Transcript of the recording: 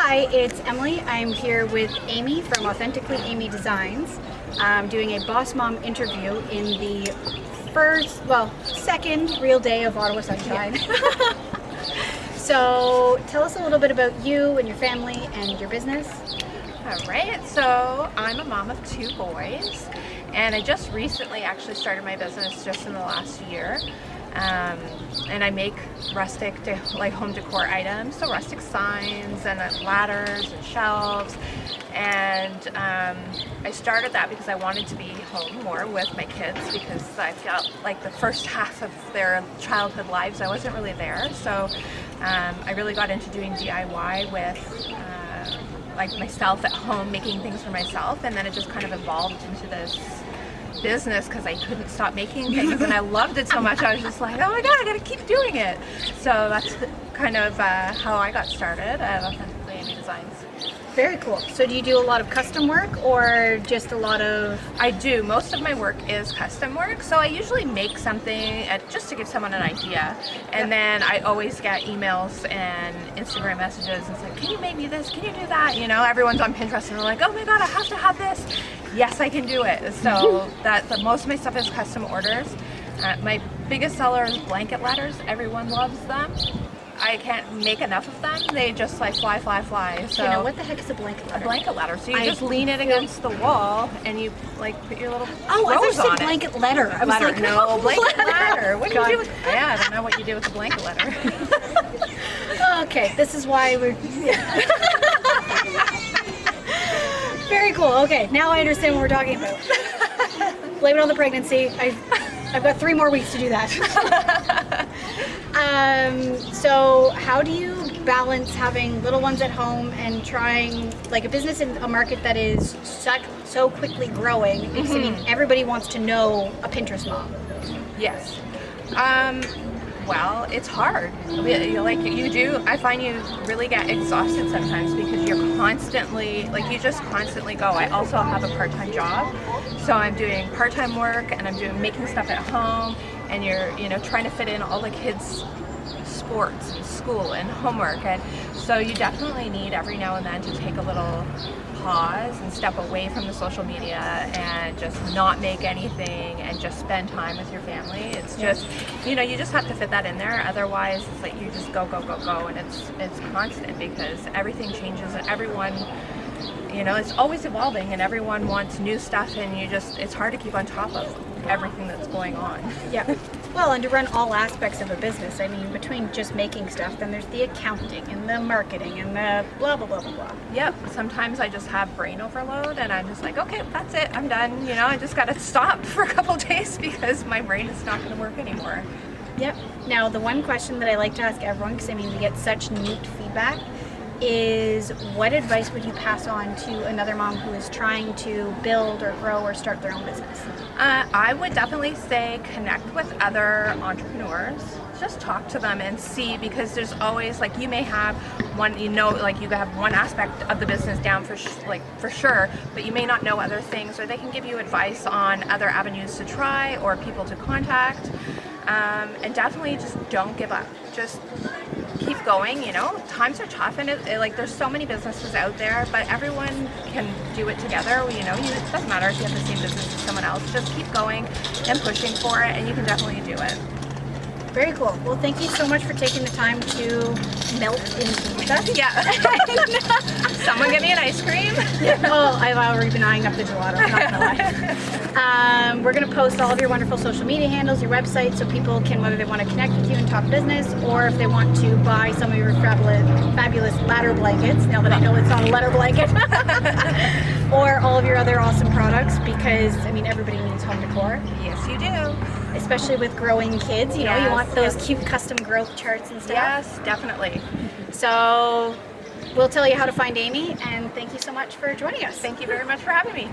Hi, it's Emily. I'm here with Amy from Authentically Amy Designs. I'm doing a Boss Mom interview in the second real day of Ottawa sunshine. So tell us a little bit about you and your family and your business. All right, so I'm a mom of 2 boys, and I just recently actually started my business just in the last year. And I make rustic, home decor items, so rustic signs and ladders and shelves. And I started that because I wanted to be home more with my kids, because I felt like the first half of their childhood lives I wasn't really there. So I really got into doing DIY with myself at home, making things for myself, and then it just kind of evolved into this business because I couldn't stop making things and I loved it so much. I was just like, oh my god, I gotta keep doing it. So that's kind of how I got started at Authentically Amy Designs. Very cool. So do you do a lot of custom work or just a lot of... I do. Most of my work is custom work. So I usually make something just to give someone an idea. And then I always get emails and Instagram messages and say, can you make me this? Can you do that? You know, everyone's on Pinterest and they're like, oh my god, I have to have this. Yes, I can do it. So most of my stuff is custom orders. My biggest seller is blanket ladders. Everyone loves them. I can't make enough of them. They just fly. So You know, what the heck is a blanket ladder? A blanket ladder. So you just lean it against the wall and you put your little I thought you rose said on blanket letter. I was ladder. like, No, blanket ladder. ladder. What do you do with? Yeah, I don't know what you do with the blanket ladder. Okay, this is why we're... Very cool. Okay, now I understand what we're talking about. Blame it on the pregnancy. I've got 3 more weeks to do that. So how do you balance having little ones at home and trying a business in a market that is so quickly growing? Because I mean, everybody wants to know a Pinterest mom. Yes. Well, it's hard. I find you really get exhausted sometimes because you're constantly, you just constantly go. I also have a part-time job, so I'm doing part-time work and I'm making stuff at home, and you're, trying to fit in all the kids' sports and school and homework, and so you definitely need every now and then to take a little pause and step away from the social media and just not make anything and just spend time with your family. It's just, you just have to fit that in there. Otherwise, it's like you just go, and it's constant because everything changes and everyone, it's always evolving and everyone wants new stuff, and it's hard to keep on top of everything that's going on. Yeah. Well, and to run all aspects of a business, I mean, between just making stuff, then there's the accounting and the marketing and the blah, blah, blah, blah, blah. Yep. Sometimes I just have brain overload and I'm just like, okay, that's it. I'm done. I just got to stop for a couple days because my brain is not going to work anymore. Yep. Now, the one question that I like to ask everyone, because I mean, we get such neat feedback, is what advice would you pass on to another mom who is trying to build or grow or start their own business? I would definitely say connect with other entrepreneurs. Just talk to them and see, because there's always, you may have one, you have one aspect of the business down for sure, but you may not know other things, or they can give you advice on other avenues to try or people to contact. And definitely just don't give up. Just keep going. Times are tough, and there's so many businesses out there, but everyone can do it together. It doesn't matter if you have the same business as someone else. Just keep going and pushing for it, and you can definitely do it. Very cool. Well, thank you so much for taking the time to melt into with us. Yeah. Someone get me an ice cream. Oh, I've already been eyeing up the gelato, I'm not gonna lie. We're going to post all of your wonderful social media handles, your website, so people can, whether they want to connect with you and talk business, or if they want to buy some of your fabulous ladder blankets, now that I know it's not a letter blanket, or all of your other awesome products, because, I mean, everybody needs home decor. Yes, you do. Especially with growing kids, you want those cute custom growth charts and stuff. Yes, definitely. So we'll tell you how to find Amy, and thank you so much for joining us. Thank you very much for having me.